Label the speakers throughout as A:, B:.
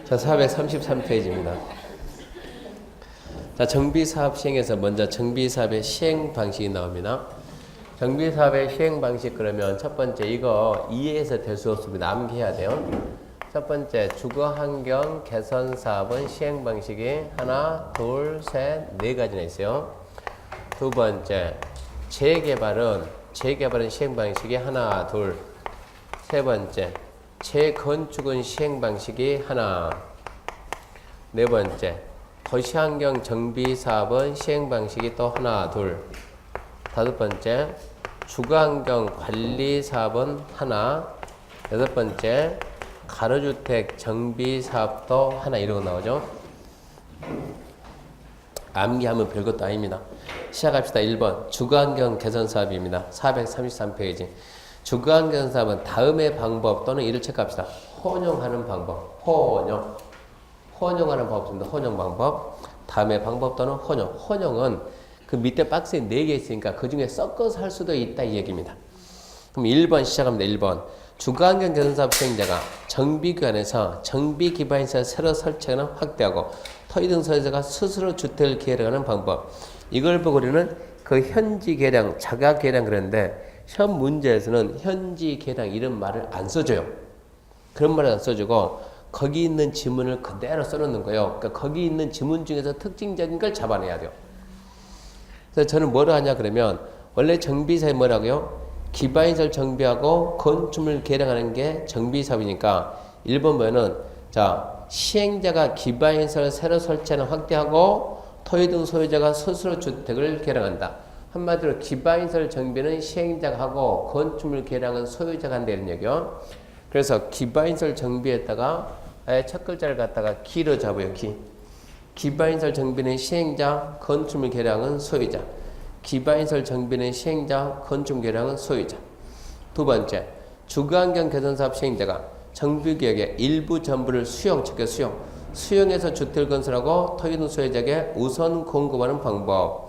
A: 자, 433페이지입니다. 자, 정비사업 시행에서 먼저 정비사업의 시행 방식이 나옵니다. 정비사업의 시행 방식 그러면 첫 번째 이거 이해해서 될 수 없습니다. 암기해야 돼요. 첫 번째 주거환경 개선 사업은 시행 방식이 하나, 둘, 셋, 네 가지나 있어요. 두 번째 재개발은 시행 방식이 하나, 둘. 세 번째 재건축은 시행 방식이 하나. 네 번째 도시환경 정비 사업은 시행 방식이 또 하나, 둘. 다섯 번째 주거환경 관리 사업은 하나. 여섯 번째 가로주택 정비 사업도 하나. 이러고 나오죠. 암기하면 별것도 아닙니다. 시작합시다. 1번 주거환경 개선 사업입니다. 433페이지. 주거환경 사업은 다음의 방법 또는 이를 체크합시다. 혼용하는 방법. 혼용하는 방법입니다. 혼용 방법. 다음의 방법 또는 혼용. 혼용은 그 밑에 박스에 4개 있으니까 그 중에 섞어서 할 수도 있다 이 얘기입니다. 그럼 1번 시작합니다. 1번 주거환경 개선사업 시행자가 정비기관에서 정비기반시설 새로 설치하거나 확대하고 토지 등 소유자가 스스로 주택을 계량하는 방법. 이걸 보고 우리는 그 현지 계량, 자가 계량 그랬는데 시험 문제에서는 현지 계량 이런 말을 안 써줘요. 그런 말을 안 써주고 거기 있는 지문을 그대로 써놓는 거예요. 그러니까 거기 있는 지문 중에서 특징적인 걸 잡아내야 돼요. 그래서 저는 뭐를 하냐 그러면 원래 정비사에 뭐라고요? 기반시설 정비하고 건축물 개량하는 게 정비사업이니까 1번 보면은 자 시행자가 기반시설 새로 설치하는 확대하고 토지 등 소유자가 스스로 주택을 개량한다. 한마디로 기반시설 정비는 시행자가 하고 건축물 개량은 소유자가 한다는 얘기요. 그래서 기반시설 정비에다가 첫 글자를 갖다가 기로 잡아요. 기반시설 정비는 시행자, 건축물 개량은 소유자. 기반시설 정비는 시행자, 건축물 개량은 소유자. 두 번째, 주거환경 개선사업 시행자가 정비계획의 일부 전부를 수용해서 주택을 건설하고 토지 등 소유자에게 우선 공급하는 방법.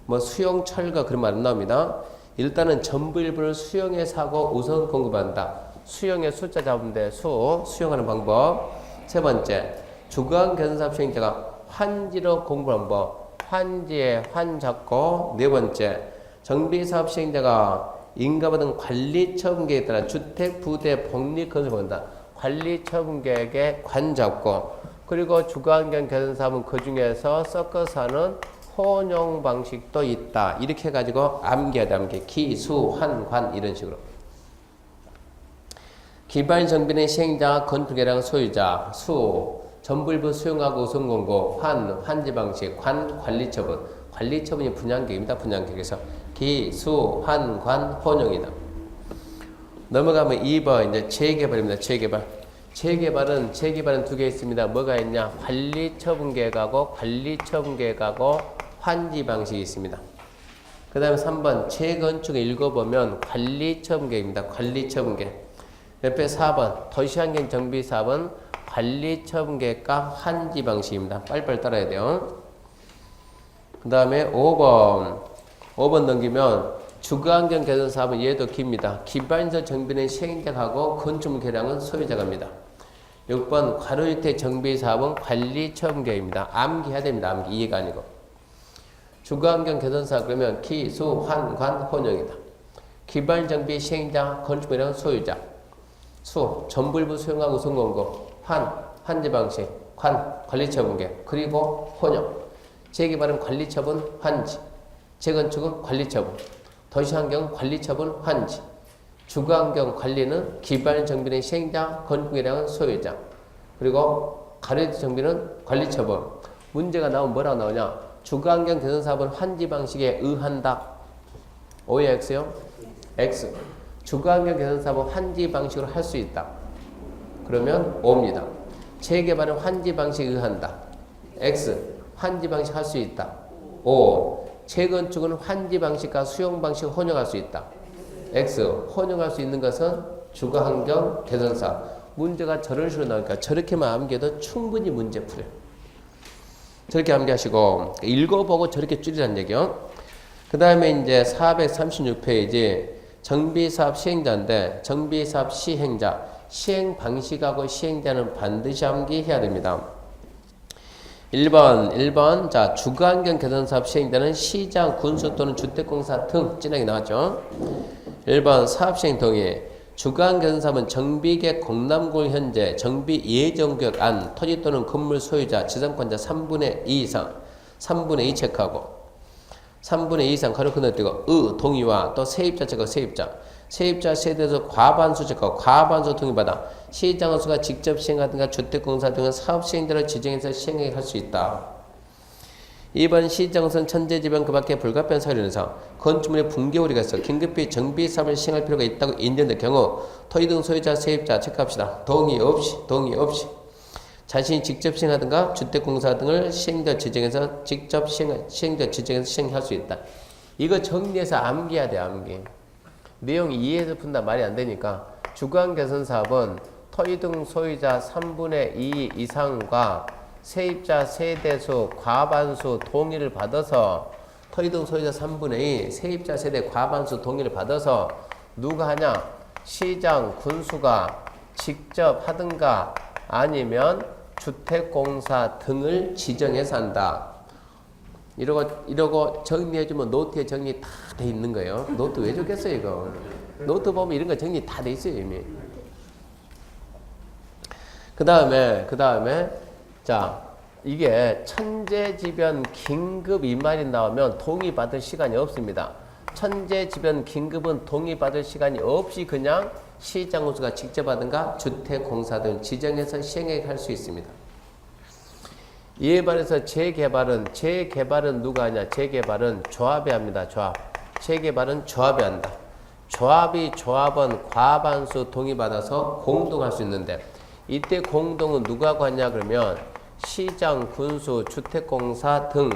A: 뭐 수용, 철거 그런 말 안 나옵니다. 일단은 전부 일부를 수용해서 하고 우선 공급한다. 수용의 숫자 잡으면 돼. 수용하는 방법. 세 번째, 주거환경 개선사업 시행자가 환지로 공급하는 방법. 환지에 환 잡고. 네 번째, 정비사업 시행자가 인가받은 관리처분계획에 따라 주택, 부대, 복리 건설을 한다. 관리처분계획에 관 잡고. 그리고 주거환경 개선사업은 그 중에서 섞어서 하는 혼용 방식도 있다. 이렇게 해가지고 암기해야 돼. 암기. 기, 수, 환, 관 이런 식으로. 기반 정비는 시행자, 건축계량 소유자. 수, 전부 일부 수용하고 우선 공고. 환지 방식. 관, 관리처분. 관리처분이 분양계획입니다. 분양계획에서 기, 수, 환, 관, 혼용이다. 넘어가면 2번 이제 재개발입니다. 재개발은 두 개 있습니다. 뭐가 있냐? 관리처분계획하고 환지 방식이 있습니다. 그 다음에 3번 재건축을 읽어보면 관리처분계획입니다. 관리처분계획. 옆에 4번 도시환경 정비사업은 관리처분계획과 환지 방식입니다. 빨리빨리 따라야 돼요. 그 다음에 5번 넘기면 주거환경 개선사업은 얘도 깁니다. 기반시설 정비는 시행자하고 건축물 개량은 소유자가 합니다. 6번 가로주택 정비사업은 관리처분계획입니다. 암기해야 됩니다. 암기 이해가 아니고. 주거환경 개선사업 그러면 기, 수, 환, 관, 혼용이다. 기반 정비 시행자, 건축물 개량은 소유자. 수, 전부 일부 수용하고 우선 공고. 환지 방식. 관, 관리처분계획. 그리고 혼용. 재개발은 관리처분, 환지. 재건축은 관리처분. 도시환경 관리처분, 환지. 주거환경 관리는 기반 정비는 시행자, 건축계량은 소유자. 그리고 가로주택 정비는 관리처분. 문제가 나오면 뭐라고 나오냐? 주거환경 개선사업은 환지 방식에 의한다. O의 X요? X. 주거환경 개선사업은 환지 방식으로 할 수 있다. 그러면 O입니다. 재개발은 환지 방식에 의한다. X. 환지 방식 할 수 있다. O. 재건축은 환지 방식과 수용 방식을 혼용할 수 있다. X. 혼용할 수 있는 것은 주거환경 개선사업. 문제가 저런 식으로 나오니까 저렇게만 암기해도 충분히 문제 풀어요. 저렇게 암기하시고 읽어보고 저렇게 줄이라는 얘기요. 그 다음에 이제 436페이지 정비사업 시행자인데 정비사업 시행자 시행 방식하고 시행자는 반드시 암기해야 됩니다. 1번. 자, 주거환경 개선사업 시행자는 시장, 군수 또는 주택공사 등 진하게 나왔죠. 1번 사업시행 동의. 주거환경 개선사업은 정비계획 공람구역 현재 정비 예정구역 안 토지 또는 건물 소유자, 지상권자 3분의 2 이상, 3분의 2 체크하고 3분의 2 이상 가로 건너뛰고 동의와 또 세입자 체크 세입자 세대에서 과반수 체크하고 과반수 동의받아 시장원수가 직접 시행하든가 주택공사 등은 사업시행자를 지정해서 시행할 수 있다. 2번 시장원수는 천재지변 그 밖에 불가피한 사유로 인해서 건축물에 붕괴 우려가 있어 긴급히 정비 사업을 시행할 필요가 있다고 인정될 경우 토지 등 소유자 세입자 체크합시다. 동의 없이 자신이 직접 시행하든가 주택공사 등을 시행자 지정해서 시행자 지정해서 시행할 수 있다. 이거 정리해서 암기해야 돼. 암기. 내용 이해해서 푼다 말이 안 되니까 주거환경 개선 사업은 토지 등 소유자 3분의 2 이상과 세입자 세대수 과반수 동의를 받아서 토지 등 소유자 3분의 2 세입자 세대 과반수 동의를 받아서 누가 하냐? 시장 군수가 직접 하든가 아니면 주택공사 등을 지정해서 한다. 이러고 정리해주면 노트에 정리 다 돼 있는 거예요. 노트 왜 줬겠어요, 이거? 노트 보면 이런 거 정리 다 돼 있어요, 이미. 그 다음에, 자, 이게 천재지변 긴급 이 말이 나오면 동의받을 시간이 없습니다. 천재지변 긴급은 동의받을 시간이 없이 그냥 시장군수가 직접 하든가 주택공사 등 지정해서 시행할 수 있습니다. 이에 반해서 재개발은 누가 하냐? 재개발은 조합이 합니다. 재개발은 조합이 한다. 조합원 과반수 동의받아서 공동할 수 있는데 이때 공동은 누가 하냐 그러면 시장, 군수, 주택공사 등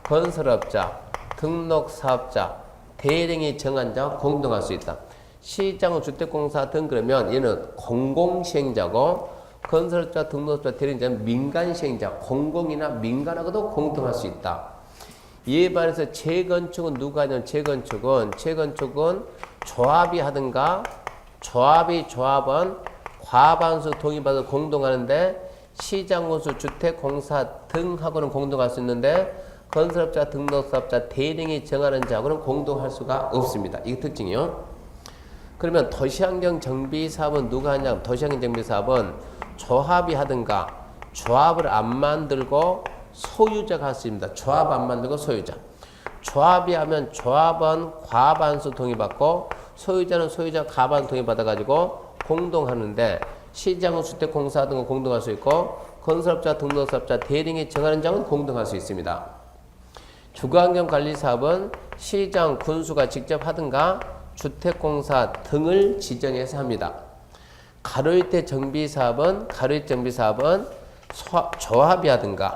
A: 건설업자, 등록사업자, 대령이 정한 자 공동할 수 있다. 시장, 주택공사 등 그러면 얘는 공공시행자고 건설업자, 등록업자, 대리인자는 민간시행자, 공공이나 민간하고도 공동할 수 있다. 이에 반해서 재건축은 누가 하냐면 재건축은 조합이 하든가 조합원 과반수 동의받아 공동하는데 시장군수, 주택공사 등하고는 공동할 수 있는데 건설업자, 등록사업자, 대리인이 정하는 자하고는 공동할 수가 없습니다. 이게 특징이요. 그러면 도시환경 정비사업은 누가 하냐? 도시환경 정비사업은 조합이 하든가 조합을 안 만들고 소유자가 할 수 있습니다. 조합 안 만들고 소유자. 조합이 하면 조합원 과반수 동의받고 소유자는 소유자 과반 동의받아가지고 공동하는데 시장은 주택공사 등은 공동할 수 있고 건설업자, 등록사업자, 대리인이 정하는 자는 공동할 수 있습니다. 주거환경관리사업은 시장, 군수가 직접 하든가 주택공사 등을 지정해서 합니다. 가로일대 정비사업은 조합이 하든가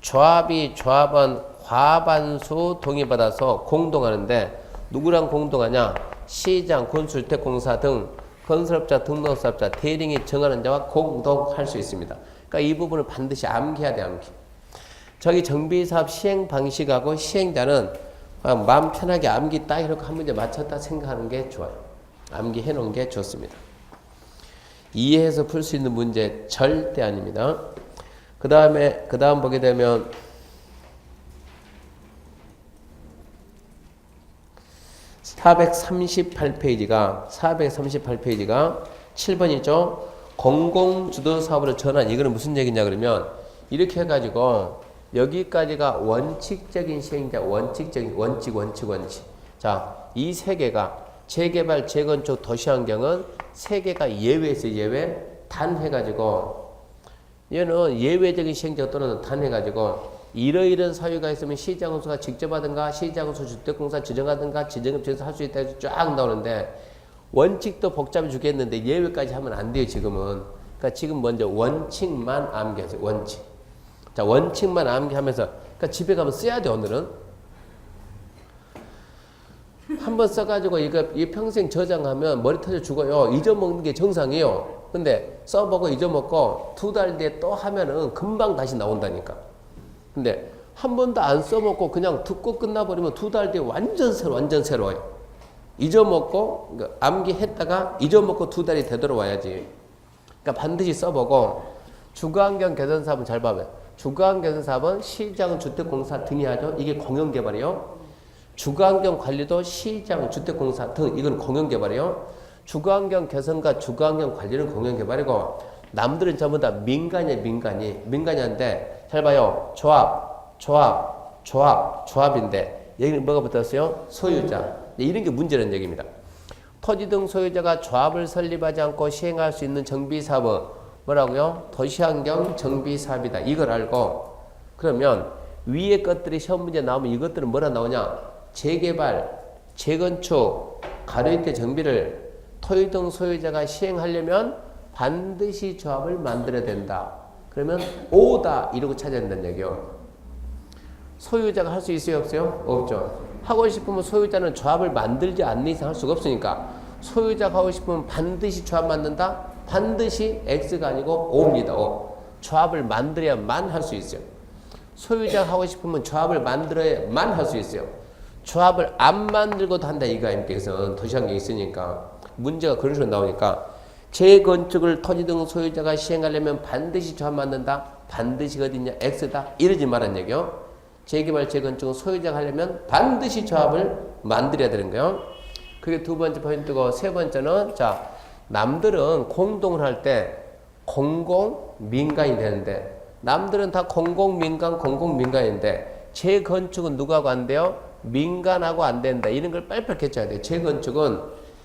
A: 조합원 과반수 동의받아서 공동하는데 누구랑 공동하냐? 시장, 군수, 주택공사 등 건설업자, 등록사업자, 대리인이 정하는 자와 공동할 수 있습니다. 그러니까 이 부분을 반드시 암기해야 돼, 암기. 저기 정비사업 시행 방식하고 시행자는 마음 편하게 암기 딱 이렇게 한 문제 맞췄다 생각하는 게 좋아요. 암기해 놓은 게 좋습니다. 이해해서 풀 수 있는 문제 절대 아닙니다. 그 다음 보게 되면 438페이지가 7번이죠. 공공주도사업으로 전환. 이거는 무슨 얘기냐 그러면 이렇게 해가지고 여기까지가 원칙적인 시행자, 원칙. 자, 이 세 개가 재개발, 재건축, 도시환경은 세 개가 예외에서 예외 단해가지고 얘는 예외적인 시행자 또는 단해가지고 이러이런 사유가 있으면 시장군수가 직접 하든가 시장군수 주택공사 지정하든가 지정업체에서 할 수 있다 해서 쫙 나오는데 원칙도 복잡해 주겠는데 예외까지 하면 안 돼요 지금은. 그러니까 지금 먼저 원칙만 암기하세요. 원칙. 자, 원칙만 암기하면서 그러니까 집에 가면 써야 돼 오늘은. 한번 써가지고 이 평생 저장하면 머리 터져 죽어요. 잊어먹는 게 정상이에요. 근데 써보고 잊어먹고 2달 뒤에 또 하면은 금방 다시 나온다니까. 근데 한 번도 안 써먹고 그냥 듣고 끝나버리면 2달 뒤에 완전 새로워요. 잊어먹고, 암기했다가 잊어먹고 2달이 되돌아와야지. 그러니까 반드시 써보고 주거환경 개선 사업은 잘 봐봐요. 주거환경 개선 사업은 시장 주택공사 등이 하죠. 이게 공영개발이요. 주거환경 관리도 시장 주택공사 등 이건 공영개발이요. 주거환경 개선과 주거환경 관리는 공영개발이고 남들은 전부 다 민간이에요. 민간이한데 잘 봐요. 조합인데 여기는 뭐가 붙었어요? 소유자. 이런 게 문제라는 얘기입니다. 토지 등 소유자가 조합을 설립하지 않고 시행할 수 있는 정비사업은 뭐라고요? 도시환경 정비사업이다. 이걸 알고 그러면 위에 것들이 시험 문제 나오면 이것들은 뭐라 나오냐? 재개발, 재건축, 가로이태 정비를 토지 등 소유자가 시행하려면 반드시 조합을 만들어야 된다. 그러면 오다 이러고 찾아야 된다는 얘기요. 소유자가 할 수 있어요? 없어요? 없죠. 하고 싶으면 소유자는 조합을 만들지 않는 이상 할 수가 없으니까 소유자가 하고 싶으면 반드시 조합 만든다? 반드시 X가 아니고 O입니다. O. 조합을 만들어야만 할 수 있어요. 소유자가 하고 싶으면 조합을 만들어야만 할 수 있어요. 조합을 안 만들고도 한다 이거 아닙니까? 그래서 도시환경이 있으니까 문제가 그런 식으로 나오니까 재건축을 토지 등 소유자가 시행하려면 반드시 조합 만든다? 반드시 어디냐? X다? 이러지 말란 얘기요. 재개발, 재건축은 소유자가 하려면 반드시 조합을 만들어야 되는 거예요. 그게 두 번째 포인트고 세 번째는 자 남들은 공동을 할 때 공공, 민간이 되는데 남들은 다 공공, 민간인데 재건축은 누구하고 안 돼요? 민간하고 안 된다. 이런 걸 빨리빨리 캐쳐야 돼요. 재건축은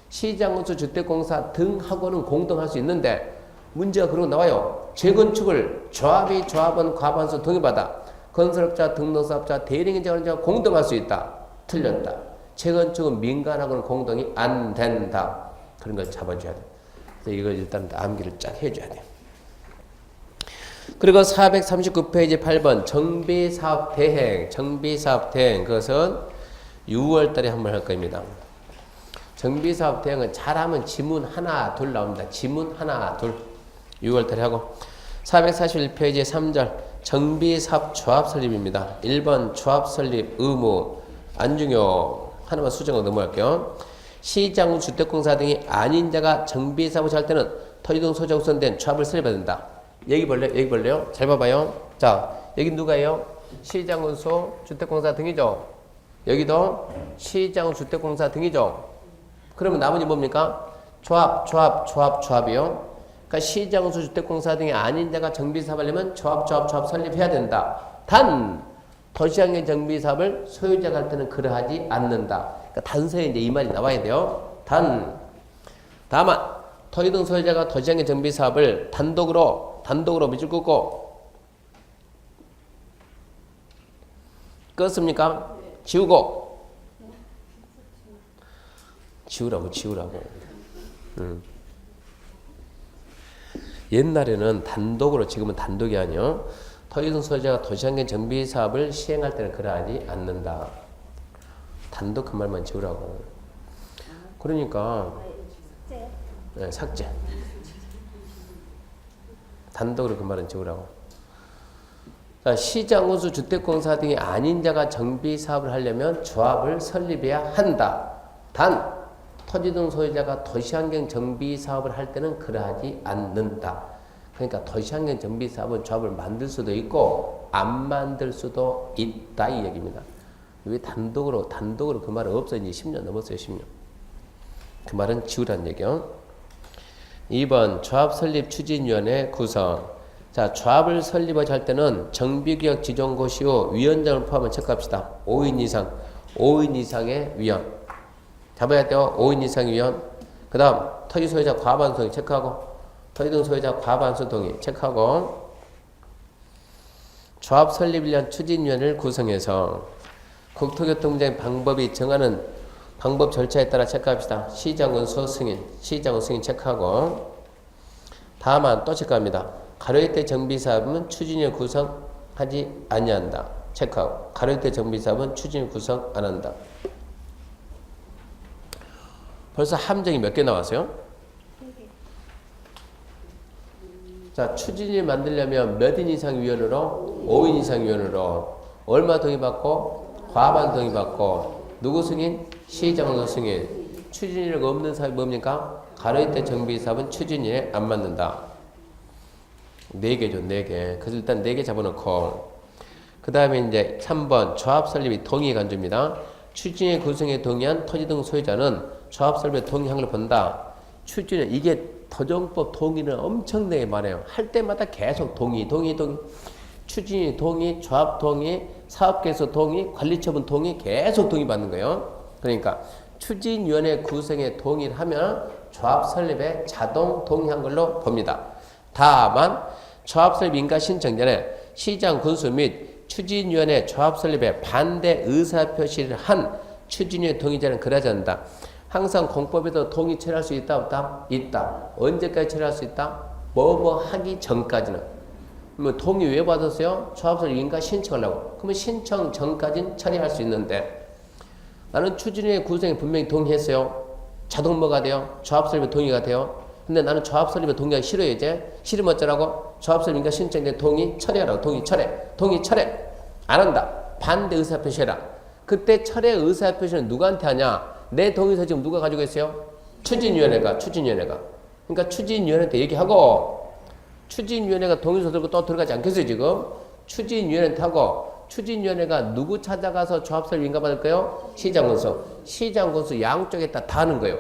A: 시장건설 주택공사 등하고는 공동할 수 있는데 문제가 그러고 나와요. 재건축을 조합은 과반수 동의받아 건설업자, 등록사업자, 대리인자가 공동할 수 있다. 틀렸다. 재건축은 민간하고는 공동이 안 된다. 그런 걸 잡아줘야 돼. 그래서 이걸 일단 암기를 쫙 해줘야 돼. 그리고 439페이지 8번 정비사업 대행. 그것은 6월 달에 한번 할 겁니다. 정비사업 대행은 잘하면 지문 하나, 둘 나옵니다. 지문 하나, 둘. 6월 달에 하고 441페이지 3절 정비사업 조합 설립입니다. 1번 조합 설립 의무 안 중요. 하나만 수정하고 넘어갈게요. 시장 주택공사 등이 아닌 자가 정비사업을 할 때는 토지 등 소유자 우선된 조합을 설립해야 된다. 여기 볼래요? 잘 봐봐요. 자, 여기 누가요? 시장운수 주택공사 등이죠. 여기도 시장주택공사 등이죠. 그러면 나머지 뭡니까? 조합이요. 그러니까 시장운수 주택공사 등이 아닌 자가 정비사업을 하려면 조합 설립해야 된다. 단 도시환경 정비사업을 소유자가 할 때는 그러하지 않는다. 그러니까 단서에 이제 이 말이 나와야 돼요. 다만 토지 등 소유자가 도시환경 정비사업을 단독으로 밑줄 긋고 껐습니까? 지우라고. 옛날에는 단독으로, 지금은 단독이 아니요. 토지 등 소유자가 도시환경 정비 사업을 시행할 때는 그러하지 않는다. 단독 그 말만 지우라고. 그러니까 네, 삭제. 단독으로 그 말은 지우라고. 자, 시장운수 주택공사 등이 아닌 자가 정비 사업을 하려면 조합을 설립해야 한다. 단 토지 등 소유자가 도시환경 정비 사업을 할 때는 그러하지 않는다. 그러니까 도시환경 정비 사업은 조합을 만들 수도 있고 안 만들 수도 있다 이 얘기입니다. 왜 단독으로 그 말은 없어. 이제 10년 넘었어요. 10년. 그 말은 지우라는 얘기요. 2번 조합 설립 추진위원회 구성. 자, 조합을 설립하지 할 때는 정비구역 지정고시 후 위원장을 포함한 체크합시다. 5인 이상의 위원. 잡아야 돼요. 5인 이상의 위원. 그 다음 토지 소유자 과반수 동의 체크하고 토지 등 소유자 과반수 동의 체크하고 조합 설립을 위한 추진위원회를 구성해서 국토교통부장의 방법이 정하는 방법 절차에 따라 체크합시다. 시장운수 승인 체크하고 다만 또 체크합니다. 가로이태 정비사업은 추진위원 구성하지 아니한다. 체크하고 가로이태 정비사업은 추진위원 구성 안한다. 벌써 함정이 몇 개 나왔어요? 자, 추진위 만들려면 몇 인 이상 위원으로? 5인 이상 위원으로. 얼마 동의받고? 과반 동의받고. 누구 승인? 시장으로 승인. 추진위가 없는 사업이 뭡니까? 가로이태 정비사업은 추진위에 안 맞는다. 4개죠, 4개. 그래서 일단 4개 잡아놓고, 그 다음에 이제 3번 조합 설립이 동의 간주입니다. 추진의 구성에 동의한 토지 등 소유자는 조합 설립에 동의한 걸 본다. 추진에 이게 토정법 동의는 엄청나게 많아요. 할 때마다 계속 동의. 추진이 동의, 조합 동의, 사업계획서 동의, 관리처분 동의 계속 동의받는 거예요. 그러니까 추진위원회 구성에 동의를 하면 조합 설립에 자동 동의한 걸로 봅니다. 다만 조합 설립 인가 신청 전에 시장 군수 및 추진위원회 조합 설립에 반대 의사표시를 한 추진위원회 동의자는 그러지 않는다. 항상 공법에도 동의 처리할 수 있다 없다? 있다. 언제까지 처리할 수 있다? 뭐뭐 하기 전까지는. 그러면 동의 왜 받았어요? 조합 설립 인가 신청하려고. 그러면 신청 전까지는 처리할 수 있는데 나는 추진위원회 구성에 분명히 동의했어요. 자동 뭐가 돼요? 조합 설립에 동의가 돼요. 근데 나는 조합 설립에 동의하기 싫어요. 이제 싫으면 어쩌라고? 조합 설립 인가 신청에 동의 처리하라고. 동의 철회 안 한다. 반대 의사표시해라. 그때 철회 의사표시는 누구한테 하냐? 내 동의서 지금 누가 가지고 있어요? 추진위원회가. 그러니까 추진위원회한테 얘기하고, 추진위원회가 동의서 들고 또 들어가지 않겠어요 지금? 추진위원회한테 하고, 추진위원회가 누구 찾아가서 조합설립 인가받을까요? 시장군수 양쪽에 다 하는 거예요.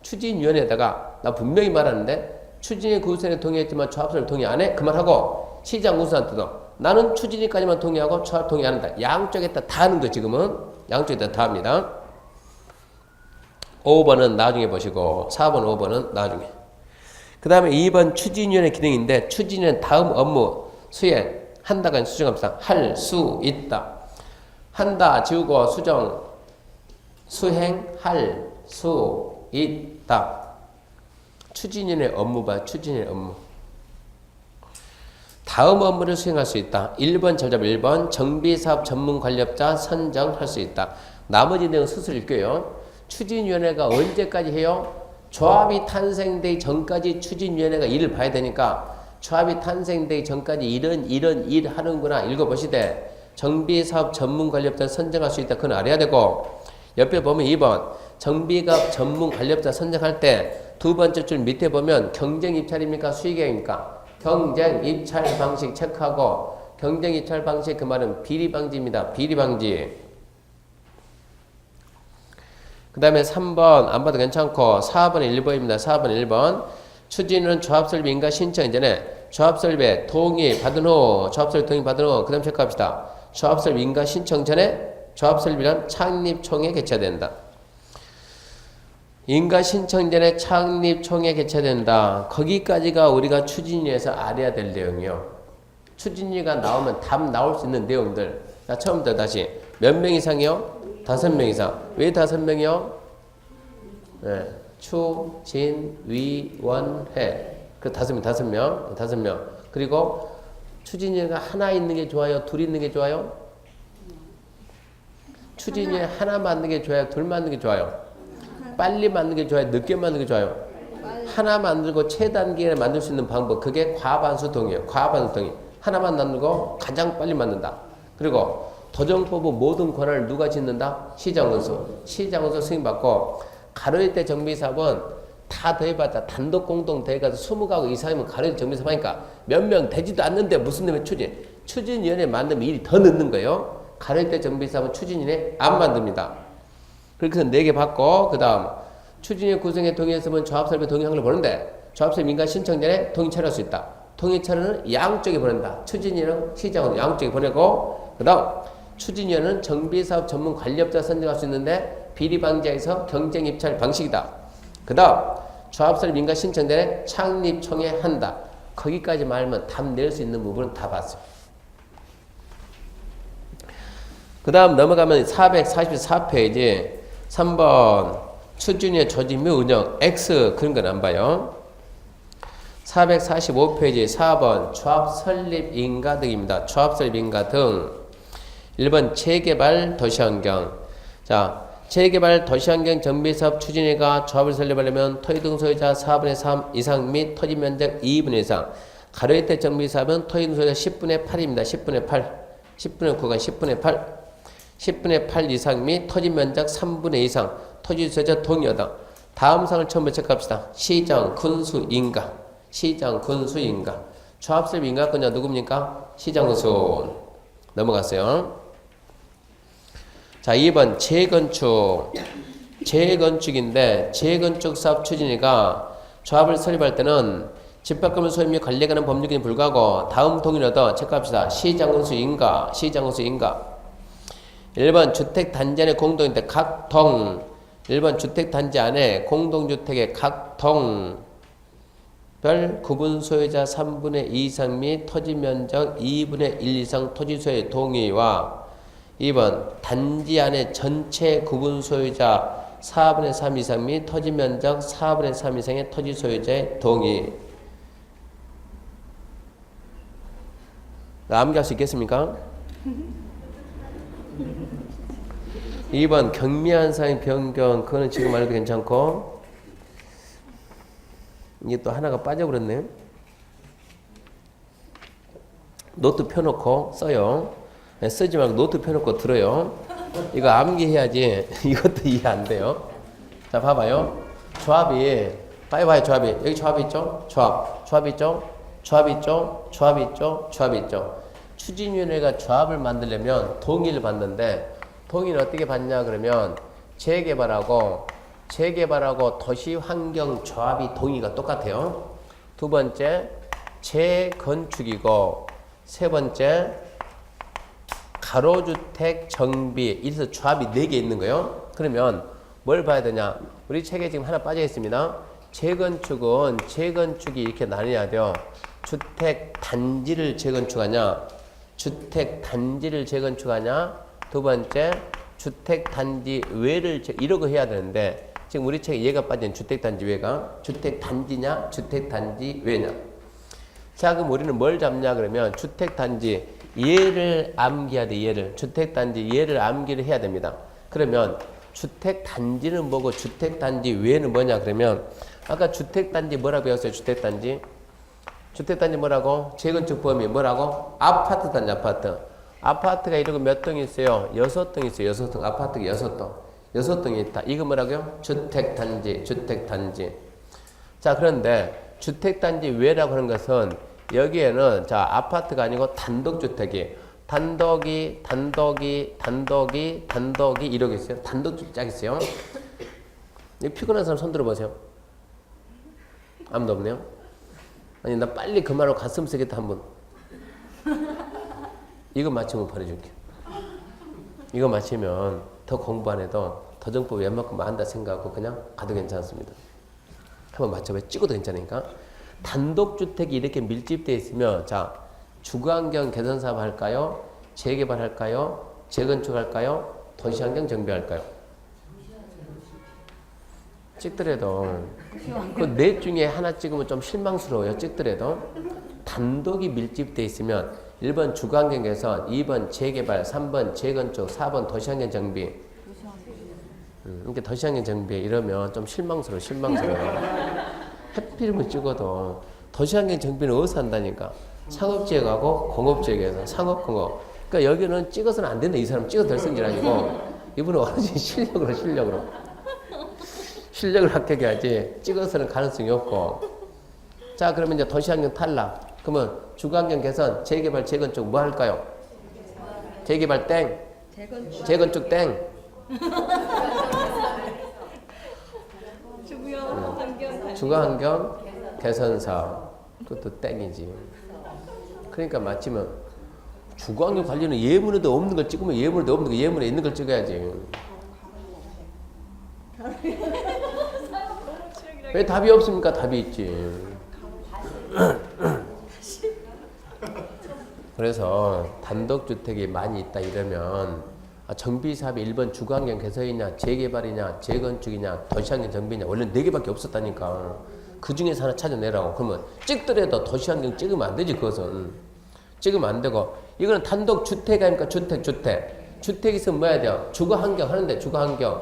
A: 추진위원회에다가 나 분명히 말하는데 추진위 구성에 동의했지만 조합설립 동의 안 해? 그 말하고 시장군수한테도 나는 추진위까지만 동의하고 조합 동의 안 한다. 양쪽에 다 하는 거예요 지금은. 양쪽에 다 합니다. 5번은 나중에 보시고 4번, 5번은 나중에. 그 다음에 2번 추진위원회 기능인데 추진위원회 다음 업무 수행 한다가 수정합시다. 할 수 있다. 한다 지우고 수정 수행할 수 있다. 추진위원회 업무 봐. 추진위원회 업무. 다음 업무를 수행할 수 있다. 1번 잘 잡아. 1번 정비사업 전문관리업자 선정할 수 있다. 나머지 내용 스스로 읽게요. 추진위원회가 언제까지 해요? 조합이 탄생되기 전까지 추진위원회가 일을 봐야 되니까 조합이 탄생되기 전까지 이런 일 하는구나 읽어보시되 정비사업 전문관리업자 선정할 수 있다. 그건 알아야 되고 옆에 보면 2번 정비사업 전문관리업자 선정할 때 두 번째 줄 밑에 보면 경쟁입찰입니까? 수의계획입니까? 경쟁입찰 방식 체크하고 경쟁입찰 방식 그 말은 비리방지입니다. 비리방지. 그 다음에 3번 안 봐도 괜찮고 4번은 1번입니다. 4번 1번 추진은 조합설립 인가 신청 전에 조합설립에 동의 받은 후 조합설립 동의 받은 후 그 다음 체크합시다. 조합설립 인가 신청 전에 조합설립이란 창립총회 개최된다. 인가 신청 전에 창립총회 개최된다. 거기까지가 우리가 추진위에서 알아야 될 내용이요. 추진위가 나오면 답 나올 수 있는 내용들. 자, 처음부터 다시 몇 명 이상이요? 5명 이상. 왜 5명이요? 네. 추진위원회. 그 5명. 그리고 추진위가 하나 있는 게 좋아요? 둘 있는 게 좋아요? 추진위에 하나 만드는 게 좋아요? 둘 만드는 게 좋아요? 빨리 만드는 게 좋아요? 늦게 만드는 게 좋아요? 하나 만들고 최단계에 만들 수 있는 방법. 그게 과반수동이에요. 과반수동이. 하나만 만들고 가장 빨리 만든다. 그리고 도정법은 모든 권한을 누가 짓는다? 시장군수 승인받고 가로일대 정비사업은 다 더해봤자 단독 공동 대회가서 20가구 이상이면 가로일대 정비사업 하니까 몇 명 되지도 않는데 무슨 놈의 추진위원회 만들면 일이 더 늦는 거예요. 가로일대 정비사업은 추진위원회 안 만듭니다. 그렇게 해서 4개 받고 그 다음 추진위원회 구성에 동의했으면 조합설립에 동의한 걸 보는데 조합설립 인가 신청 전에 동의 처리할 수 있다. 동의 처리는 양쪽에 보낸다. 추진위원회는 시장으로 양쪽에 보내고 그 다음 추진위원회는 정비사업 전문 관리업자 선정할 수 있는데 비리방지에서 경쟁입찰 방식이다. 그 다음 조합설립 인가 신청 전에 창립총회 한다. 거기까지 말하면 답 낼 수 있는 부분은 다 봤어요. 그 다음 넘어가면 444페이지 3번 추진위의 조직 및 운영 X 그런 건 안 봐요. 445페이지 4번 조합 설립 인가 등입니다. 조합 설립 인가 등 1번 재개발 도시환경. 자, 재개발 도시환경 정비사업 추진위가 조합을 설립하려면 토지 등 소유자 4분의 3 이상 및 토지 면적 2분의 이상. 가로혜택 정비사업은 토지 등 소유자 10분의 8입니다. 10분의 8. 10분의 9가 10분의 8. 10분의 8 이상 및 토지 면적 3분의 이상. 토지 소유자 동의하다. 다음 사항을 처음으로 체크합시다. 시장 군수 인가. 시장 군수 인가. 조합설비 인가권자 누굽니까? 시장건수. 넘어갔어요. 자, 2번 재건축. 재건축인데 재건축 사업 추진위가 조합을 설립할 때는 집합금을 소유 및 관리에 관한 법률에 불구하고 다음 동의를 얻어 체크합시다. 시장건수 인가. 시장건수 인가. 1번 주택단지 안에 공동인데 각동. 1번 주택단지 안에 공동주택의 각동 별 구분 소유자 3분의 2 이상 및 토지 면적 2분의 1 이상 토지 소유의 동의와 2번 단지 안에 전체 구분 소유자 4분의 3 이상 및 토지 면적 4분의 3 이상의 토지 소유자의 동의. 암기할 수 있겠습니까? 2번 경미한 사항 변경. 그거는 지금 알아도 괜찮고, 이게 또 하나가 빠져버렸네. 노트 펴놓고 써요. 쓰지 말고 노트 펴놓고 들어요. 이거 암기해야지. 이것도 이해 안 돼요. 자, 봐봐요. 조합이, 빨리 봐요. 조합이. 여기 조합이 있죠? 조합이 있죠? 조합이 있죠? 조합이 있죠? 조합이 있죠? 추진위원회가 조합을 만들려면 동의를 받는데, 동의는 어떻게 받냐 그러면 재개발하고 도시환경조합이 동의가 똑같아요. 두 번째 재건축이고, 세 번째 가로주택 정비. 이래서 조합이 4개 있는 거예요. 그러면 뭘 봐야 되냐? 우리 책에 지금 하나 빠져 있습니다. 재건축이 이렇게 나뉘어야 돼요. 주택단지를 재건축하냐, 두 번째 주택단지 외를 이러고 해야 되는데, 지금 우리 책에 얘가 빠진 주택단지 외가 주택단지냐 주택단지 외냐. 자, 그럼 우리는 뭘 잡냐 그러면 주택단지 얘를 암기해야 돼. 얘를 주택단지 얘를 암기를 해야 됩니다. 그러면 주택단지는 뭐고 주택단지 외는 뭐냐 그러면, 아까 주택단지 뭐라고 배웠어요? 주택단지 뭐라고? 재건축 범위 뭐라고? 아파트 단지. 아파트가 이러고 몇 동이 있어요? 6동 있어요. 6동. 아파트가 6동. 6동이 있다. 이거 뭐라고요? 주택단지. 자, 그런데 주택단지 외라고 하는 것은 여기에는 자, 아파트가 아니고 단독주택이 이러고 있어요. 단독주택 짝 있어요. 피곤한 사람 손 들어보세요. 아무도 없네요. 아니, 나 빨리 그 말로 가슴 쓰겠다 한 분. 이거 맞히면 보내줄게. 이거 맞히면 더 공부 안 해도 도정법 웬만큼 한다 생각하고 그냥 가도 괜찮습니다. 한번 맞춰봐요. 찍어도 괜찮으니까. 단독주택이 이렇게 밀집되어 있으면, 자, 주거환경 개선 사업 할까요? 재개발할까요? 재건축할까요? 도시환경 정비할까요? 찍더라도 그 넷 중에 하나 찍으면 좀 실망스러워요. 찍더라도 단독이 밀집되어 있으면 1번 주거환경 개선, 2번 재개발, 3번 재건축, 4번 도시환경 정비. 이렇게 도시환경 정비 이러면 좀 실망스러워. 하필이면 찍어도 도시환경 정비는 어디서 한다니까? 상업지역하고 공업지역에서. 상업공업. 그러니까 여기는 찍어서는 안 된다. 이 사람 찍어도 될 성질 아니고, 이분은 어느지 실력으로 합격해야지 찍어서는 가능성이 없고. 자, 그러면 이제 도시환경 탈락. 그러면 주거환경 개선, 재개발, 재건축 뭐 할까요? 재개발 땡, 재건축 땡. 주거환경 개선 사업 그것도 땡이지. 그러니까 마치면 주거환경 관리는 예문에도 없는 걸 찍으면 예문에도 없는 거, 예문에 있는 걸 찍어야지. 왜 답이 없습니까? 답이 있지. 그래서 단독주택이 많이 있다 이러면 정비사업이 1번 주거환경 개선이냐 재개발이냐 재건축이냐 도시환경 정비냐, 원래 4개밖에 없었다니까. 그 중에서 하나 찾아내라고. 그러면 찍더라도 도시환경 찍으면 안 되지. 그것은 찍으면 안 되고, 이거는 단독주택 아닙니까? 주택 있으면 뭐 해야 돼요? 주거환경 하는데 주거환경.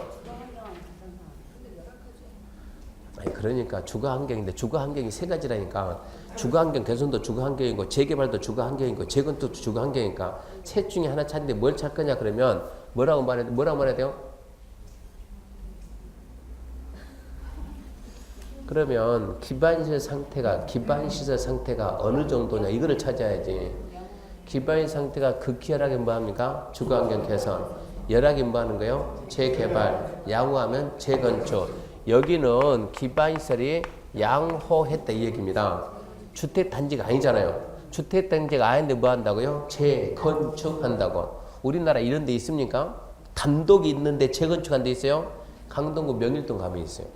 A: 아니, 그러니까 주거환경인데 주거환경이 3가지라니까. 주거환경 개선도 주거환경이고 재개발도 주거환경이고 재건축도 주거환경이니까 셋 중에 하나 찾는데 뭘 찾 거냐 그러면 뭐라고 말해야 돼요? 그러면 기반시설 상태가 어느 정도냐 이거를 찾아야지. 기반시설 상태가 극히열하게 뭐합니까? 주거환경 개선. 열하게 뭐하는 거예요? 재개발. 양호하면 재건축. 여기는 기반시설이 양호했다 이 얘기입니다. 주택단지가 아니잖아요. 주택단지가 아닌데 뭐 한다고요? 재건축한다고. 우리나라 이런 데 있습니까? 단독이 있는데 재건축한 데 있어요? 강동구 명일동 가면 있어요.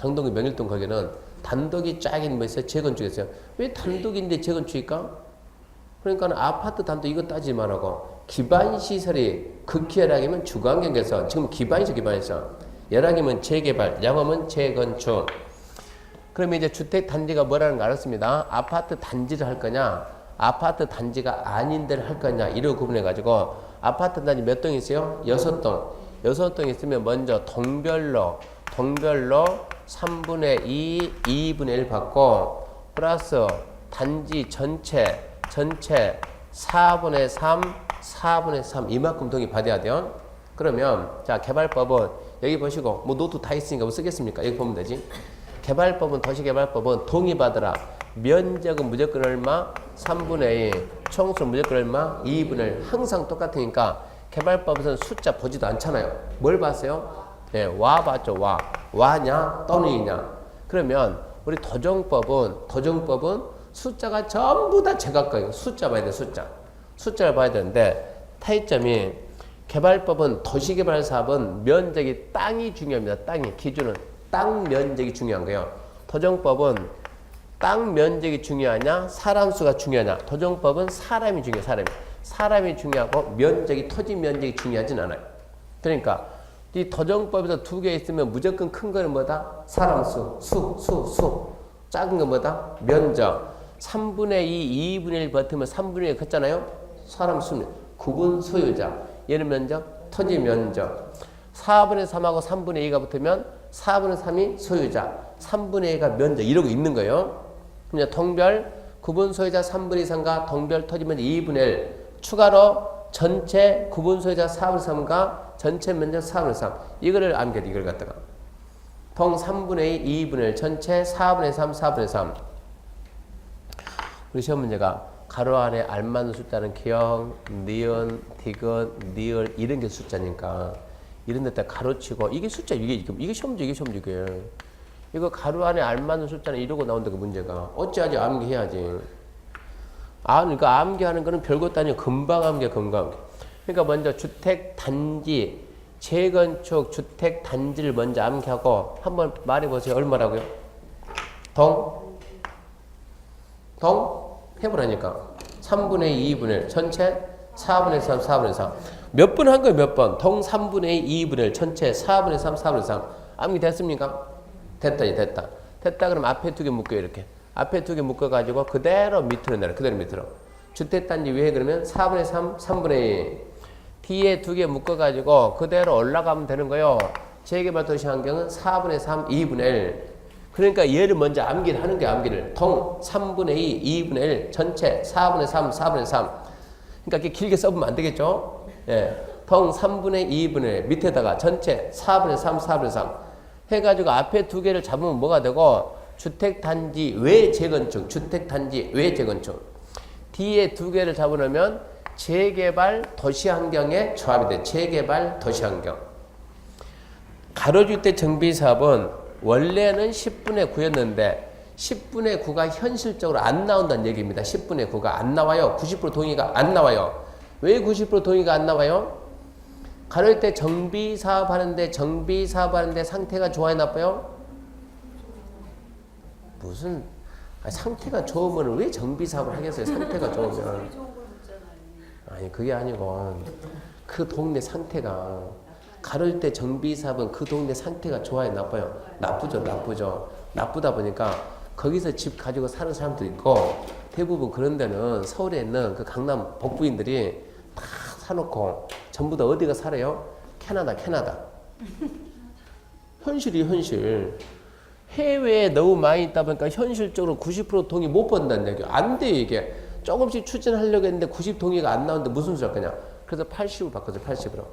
A: 강동구 명일동 거기는 단독이 쫙 있는 거 있어요? 재건축했어요. 왜 단독인데 재건축일까? 그러니까 아파트 단독 이거 따지지 말라고. 기반시설이 극히열하게면 주거환경 개선. 지금 기반시설. 열하게면 재개발. 양호하면 재건축. 그러면 이제 주택단지가 뭐라는 거 알았습니다. 아파트 단지를 할 거냐, 아파트 단지가 아닌 데를 할 거냐, 이를 구분해가지고, 아파트 단지 몇 동 있어요? 6동. 6동 있으면 먼저 동별로 3분의 2, 2분의 1 받고, 플러스 단지 전체 4분의 3, 4분의 3, 이만큼 동의 받아야 돼요. 그러면, 자, 개발법은, 여기 보시고, 뭐 노트 다 있으니까 뭐 쓰겠습니까? 여기 보면 되지. 개발법은 도시개발법은 동의받으라. 면적은 무조건 얼마? 3분의 2. 총수는 무조건 얼마? 2분의 1. 항상 똑같으니까 개발법에서는 숫자 보지도 않잖아요. 뭘 봤어요? 네, 와 봤죠. 와냐 또는이냐. 그러면 우리 도정법은 숫자가 전부 다 제각각이에요. 숫자 봐야 돼. 숫자를 봐야 되는데 타이점이 개발법은 도시개발사업은 면적이 땅이 중요합니다. 땅이 기준은 땅 면적이 중요한 거예요. 도정법은 땅 면적이 중요하냐, 사람 수가 중요하냐. 도정법은 사람이 중요해요. 사람이 중요하고 면적이 토지 면적이 중요하진 않아요. 그러니까 이 도정법에서 두 개 있으면 무조건 큰 거는 뭐다? 사람 수. 작은 건 뭐다? 면적. 3분의 2, 2분의 1 버티면 3분의 1 컸잖아요. 사람 수는 구분 소유자. 얘는 면적, 토지 면적. 4분의 3하고 3분의 2가 붙으면 4분의 3이 소유자, 3분의 2가 면적 이러고 있는 거예요. 그냥 동별 구분 소유자 3분의 3과 동별 토지 면적 2분의 1 추가로 전체 구분 소유자 4분의 3과 전체 면적 4분의 3 이거를 암기해. 이걸 갖다가 동 3분의 2, 2분의 1 전체 4분의 3, 4분의 3 우리 시험 문제가 가로 안에 알맞는 숫자는 기역, 니은, 디귿, 니을 이런 게 숫자니까 이런 데다 가로치고 이게 숫자 이게 시험 문제 이게 이거 가로 안에 알맞는 숫자는 이러고 나온다 그 문제가 어찌하지 암기해야지. 그러니까 암기하는 거는 별것도 아니고 금방 암기해. 그러니까 먼저 주택 단지 재건축 주택 단지를 먼저 암기하고 한번 말해보세요. 얼마라고요? 동 해보라니까. 3분의 2, 2분의 1 전체 4분의 3, 4분의 3 몇 번 한 거예요? 몇 번? 동 3분의 2, 2분의 1 전체 4분의 3, 4분의 3 암기 됐습니까? 됐다. 그럼 앞에 두 개 묶어요. 이렇게 앞에 두 개 묶어가지고 그대로 밑으로 내려. 주택단지 위에 그러면 4분의 3, 3분의 2 뒤에 두 개 묶어가지고 그대로 올라가면 되는 거예요. 재개발 도시 환경은 4분의 3, 2분의 1 그러니까 얘를 먼저 암기를 하는 거야. 암기를 동 3분의 2, 2분의 1 전체 4분의 3, 4분의 3 그러니까 이렇게 길게 써보면 안 되겠죠? 예, 동 3분의 2분의 1 밑에다가 전체 4분의 3, 4분의 3 해가지고 앞에 두 개를 잡으면 뭐가 되고 주택단지 외 재건축 뒤에 두 개를 잡으려면 재개발 도시환경의 조합이 돼. 재개발 도시환경 가로주택 정비사업은 원래는 10분의 9였는데 10분의 9가 현실적으로 안 나온다는 얘기입니다. 10분의 9가 안 나와요. 90% 동의가 안 나와요. 왜 90% 동의가 안 나와요? 가로주택 정비사업 하는데 상태가 좋아요, 나빠요? 무슨 상태가 좋으면 왜 정비사업을 하겠어요? 상태가 좋으면. 아니 그게 아니고 그 동네 상태가 가로주택 정비사업은 그 동네 상태가 좋아요, 나빠요? 나쁘죠. 나쁘다 보니까 거기서 집 가지고 사는 사람도 있고 대부분 그런 데는 서울에 있는 그 강남 복부인들이 다 사놓고 전부 다 어디가 살아요? 캐나다. 현실. 해외에 너무 많이 있다 보니까 현실적으로 90% 동의 못 받는다는 얘기예요. 안 돼 이게. 조금씩 추진하려고 했는데 90 동의가 안 나오는데 무슨 소리 할 거냐. 그래서 80으로 바꿨어요. 80으로.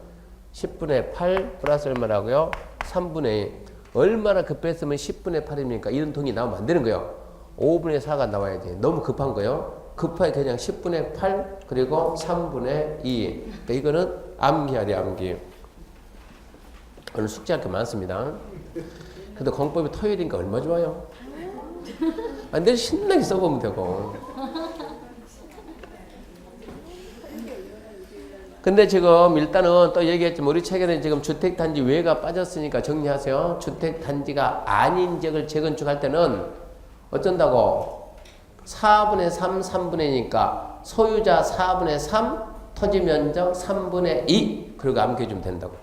A: 10분의 8 플러스 얼마라고요? 3분의 2. 얼마나 급했으면 10분의 8입니까? 이런 통이 나오면 안 되는 거예요. 5분의 4가 나와야지. 너무 급한 거예요. 급하게 그냥 10분의 8 그리고 3분의 2. 그러니까 이거는 암기하래 암기. 오늘 숙제할 게 많습니다. 근데 공법이 토요일이니까 얼마 좋아요? 내일 신나게 써보면 되고. 근데 지금 일단은 또 얘기했지만 우리 책에는 지금 주택단지 외가 빠졌으니까 정리하세요. 주택단지가 아닌 지역을 재건축할 때는 어쩐다고? 4분의 3, 3분의 2니까 소유자 4분의 3, 토지 면적 3분의 2 그리고 암기해주면 된다고.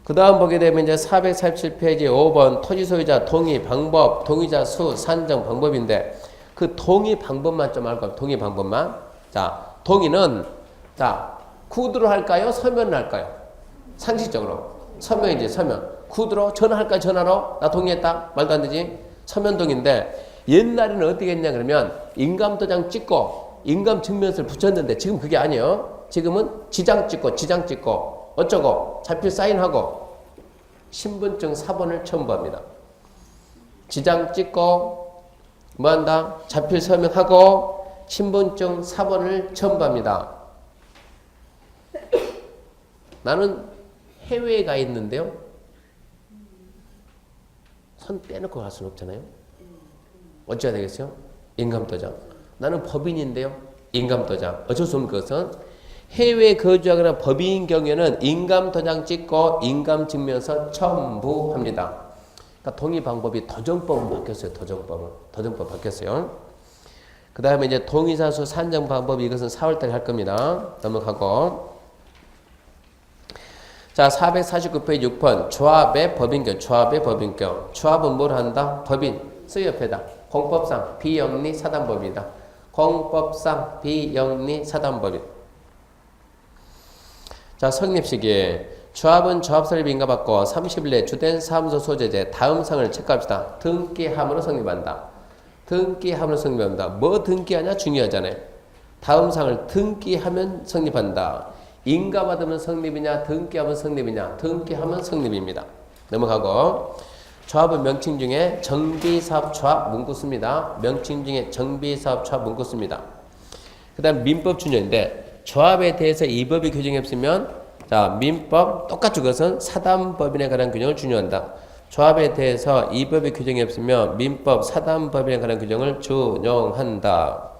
A: 그 다음 보게 되면 이제 447페이지 5번 토지 소유자 동의 방법, 동의자 수 산정 방법인데 그 동의 방법만 좀 알고 동의 방법만. 자, 동의는 자 구두로 할까요? 서면으로 할까요? 상식적으로 서면이지 서면. 구두로 전화할까요? 전화로? 나 동의했다? 말도 안 되지? 서면동인데 옛날에는 어떻게 했냐 그러면 인감도장 찍고 인감증명서를 붙였는데 지금 그게 아니에요. 지금은 지장 찍고 어쩌고 자필 사인하고 신분증 사본을 첨부합니다. 지장 찍고 뭐한다? 자필 서명하고 신분증 사본을 첨부합니다. 나는 해외에 가 있는데요. 손 빼놓고 갈 수는 없잖아요. 어찌해야 되겠어요? 인감도장. 나는 법인인데요. 인감도장. 어쩔 수 없는 것은 해외에 거주하거나 법인인 경우에는 인감도장 찍고 인감증명서 첨부합니다. 그러니까 동의 방법이 도정법은 바뀌었어요. 도정법 바뀌었어요. 그 다음에 이제 동의사수 산정 방법 이것은 4월달에 할 겁니다. 넘어가고. 자, 449페이지 6번 조합의 법인경. 조합은 뭘 한다? 법인. 쓰여 옆에다. 공법상 비영리 사단법이다. 공법상 비영리 사단법이. 자, 성립시기. 조합은 조합설립 인가받고 30일 내 주된 사무소 소재재 다음 사항을 체크합시다. 등기함으로 성립한다. 뭐 등기하냐 중요하잖아요. 다음 사항을 등기하면 성립한다. 인가받으면 성립이냐 등기하면 성립이냐. 등기하면 성립입니다. 넘어가고. 조합은 명칭 중에 정비사업조합 문구 씁니다. 명칭 중에 정비사업조합 문구 씁니다. 그 다음 민법 준용인데 조합에 대해서 이 법이 규정했으면 자 민법 똑같이 그것은 사단법인에 관한 규정을 준용한다. 조합에 대해서 이 법이 규정했으면 민법 사단법인에 관한 규정을 준용한다.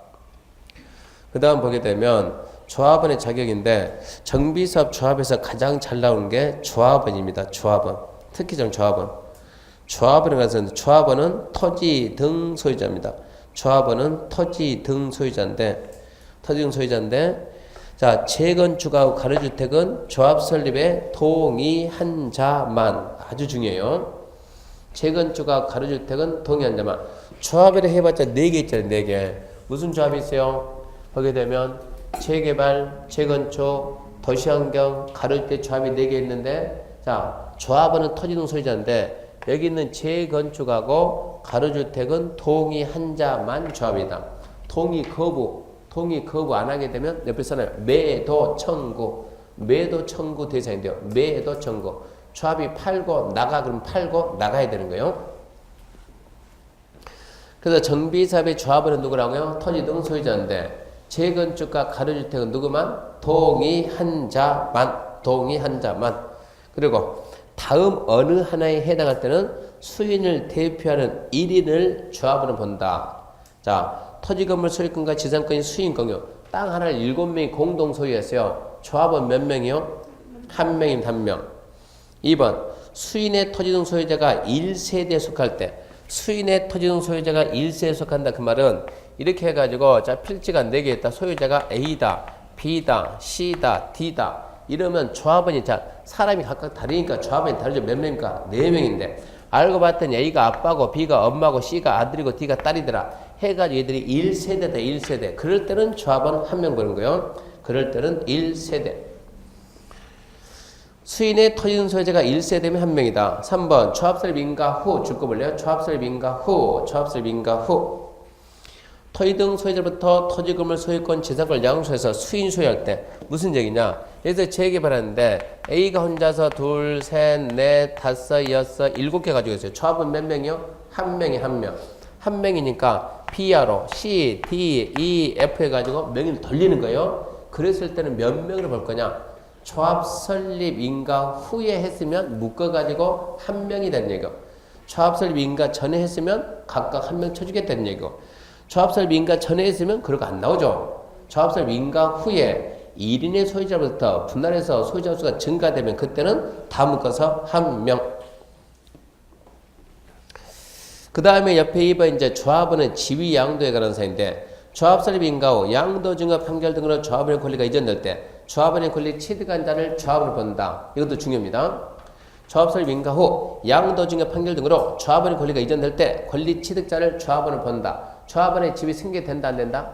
A: 그 다음 보게 되면 조합원의 자격인데 정비사업 조합에서 가장 잘 나오는 게 조합원입니다. 조합원. 특히 좀 조합원. 조합원에 가서 조합원은 토지 등 소유자입니다. 조합원은 토지 등 소유자인데 자 재건축하고 가로주택은 조합 설립에 동의한 자만. 아주 중요해요. 재건축하고 가로주택은 동의한 자만. 조합을 해봤자 4개 있잖아요. 4개. 무슨 조합이 있어요? 보게 되면 재개발, 재건축, 도시환경, 가로주택 조합이 4개 있는데 자 조합원은 토지 등 소유자인데 여기 있는 재건축하고 가로주택은 동의한 자만 조합이다. 동의 거부 안 하게 되면 옆에 써놔요. 매도 청구 대상인데요. 매도 청구. 조합이 팔고 나가 그러면 팔고 나가야 되는 거예요. 그래서 정비사업의 조합원은 누구라고요? 토지 등 소유자인데 재건축과 가로주택은 누구만? 동의한 자만. 그리고 다음 어느 하나에 해당할 때는 수인을 대표하는 1인을 조합으로 본다. 자, 토지건물 소유권과 지상권이 수인 공유. 땅 하나를 7명이 공동 소유했어요. 조합은 몇 명이요? 1명입니다. 1명. 2번 수인의 토지 등 소유자가 1세대에 속할 때 수인의 토지 등 소유자가 1세에 속한다. 그 말은 이렇게 해가지고 자 필지가 4개 있다. 소유자가 A다, B다, C다, D다. 이러면 조합원이 자 사람이 각각 다르니까 조합원이 다르죠. 몇 명입니까? 4명인데 알고 봤더니 A가 아빠고 B가 엄마고 C가 아들이고 D가 딸이더라. 해가지고 얘들이 1세대다. 1세대. 그럴 때는 조합원 1명 보는 거예요. 그럴 때는 1세대. 수인의 토지 등 소유자가 1세대면 1명이다. 3번 조합설립 인가 후 줄거 볼래요? 조합설립 인가 후 토지 등 소유자로부터 토지금을 소유권 지상권을 양수해서 수인 소유할 때 무슨 얘기냐? 그래서 재개발하는데 A가 혼자서 둘, 셋, 넷, 다섯, 여섯, 7개 가지고 있어요. 조합은 몇 명이요? 한 명이 한 명. 한 명이니까 B야로 C, D, E, F 해가지고 명의를 돌리는 거예요. 그랬을 때는 몇 명으로 볼 거냐? 조합 설립 인가 후에 했으면 묶어가지고 한 명이 된 얘기고, 조합 설립 인가 전에 했으면 각각 한 명 쳐주겠다는 얘기고, 조합 설립 인가 전에 했으면 그런 거 안 나오죠. 조합 설립 인가 후에 1인의 소유자부터 분할해서 소유자 수가 증가되면 그때는 다 묶어서 한 명. 그 다음에 옆에 2번 이제 조합원의 지위 양도에 관한 사인데, 조합 설립 인가 후 양도 증가 판결 등으로 조합원의 권리가 이전될 때 조합원의 권리 취득한 자를 조합으로 본다. 이것도 중요합니다. 조합 설립 인가 후 양도 증가 판결 등으로 조합원의 권리가 이전될 때 권리 취득자를 조합원으로 본다. 조합원의 지위 승계된다 안 된다?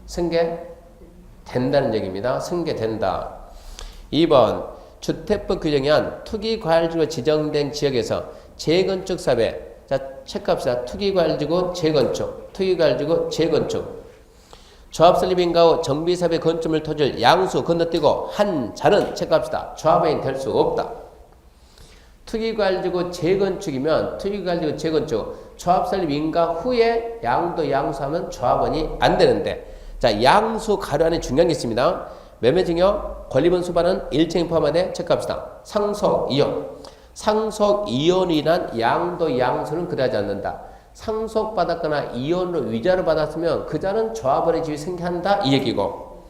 A: 승계된다는 얘기입니다. 승계된다. 2번 주택법 규정에 한 투기과열지구로 지정된 지역에서 재건축 사업에, 자 체크합시다. 투기과열지구 재건축, 투기과열지구 재건축. 조합 설립 인가 후 정비사업의 건축물 토지를 양수 건너뛰고 한 자는 체크합시다. 조합원이 될 수 없다. 투기과열지구 재건축이면 투기과열지구 재건축, 조합 설립 인가 후에 양도 양수하면 조합원이 안 되는데, 자 양수 가로 안에 중요한 게 있습니다. 매매증여 권리분 수반은 일체인 포함하되 체크합시다. 상속 이혼. 상속 이혼이란 양도 양수는 그다지 않는다. 상속받았거나 이혼으로 위자료 받았으면 그 자는 조합원의 지위 승계한다 이 얘기고,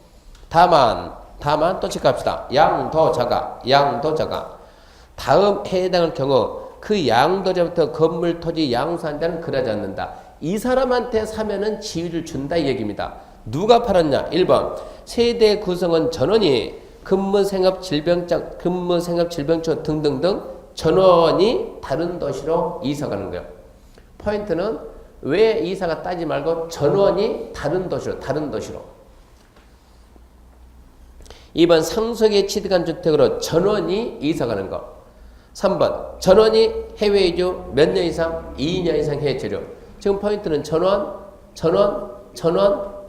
A: 다만 또 체크합시다. 양도자가 다음 해에 해당할 경우 그 양도자부터 건물 토지 양수한 자는 그러지 않는다. 이 사람한테 사면은 지위를 준다 이 얘기입니다. 누가 팔았냐? 1번 세대 구성원 전원이 근무생업 질병초 등등등 전원이 다른 도시로 이사가는 거예요. 포인트는 왜 이사가 따지 말고 전원이 다른 도시로. 2번 상속에 취득한 주택으로 전원이 이사가는 거. 3번 전원이 해외 이주 몇 년 이상? 2년 이상 해외 체류. 지금 포인트는 전원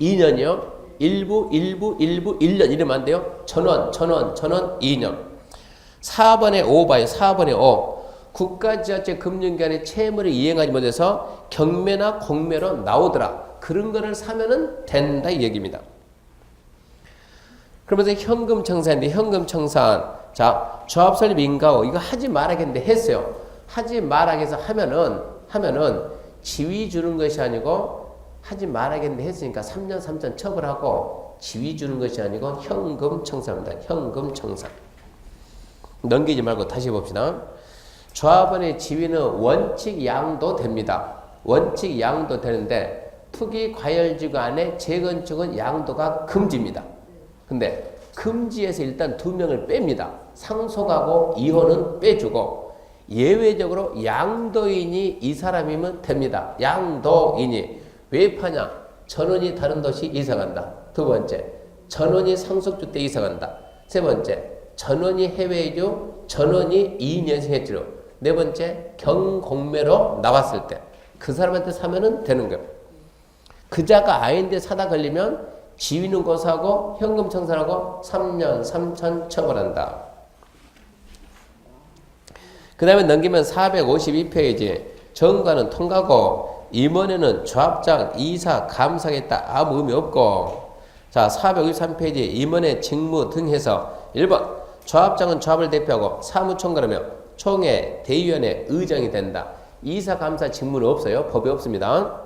A: 2년이요. 일부 1년 이러면 안 돼요. 전원 2년. 4번에 5 봐요. 4번에 5. 국가지자체 금융기관의 채무를 이행하지 못해서 경매나 공매로 나오더라. 그런 거를 사면은 된다 이 얘기입니다. 그러면서 현금청산인데, 현금청산. 자, 조합설립 인가 후 이거 하지 말아야겠는데 했어요. 하지 말아야겠어 하면은 지위 주는 것이 아니고, 하지 말아야겠는데 했으니까 3년 3천 처벌하고 지위 주는 것이 아니고 현금청산입니다. 현금청산. 넘기지 말고 다시 봅시다. 조합원의 지위는 원칙 양도 됩니다. 원칙 양도 되는데 투기 과열지구 안에 재건축은 양도가 금지입니다. 근데 금지에서 일단 2명을 뺍니다. 상속하고 이혼은 빼주고 예외적으로 양도인이 이 사람이면 됩니다. 양도인이. 왜 파냐? 전원이 다른 도시 이사간다. 두 번째, 전원이 상속주택 이사간다. 세 번째, 전원이 해외 이주, 전원이 2년생 해지로. 네 번째, 경공매로 나왔을 때 그 사람한테 사면은 되는 거예요. 그자가 아닌데 사다 걸리면 지위는 고사하고 현금 청산하고 3년 3천 처벌한다. 그 다음에 넘기면 452페이지. 정관은 통과고 임원에는 조합장, 이사, 감사하겠다 아무 의미 없고, 자 453페이지 임원의 직무 등 해서 1번 조합장은 조합을 대표하고 사무총괄하며 총회, 대의원의 의장이 된다. 이사, 감사 직무는 없어요. 법에 없습니다.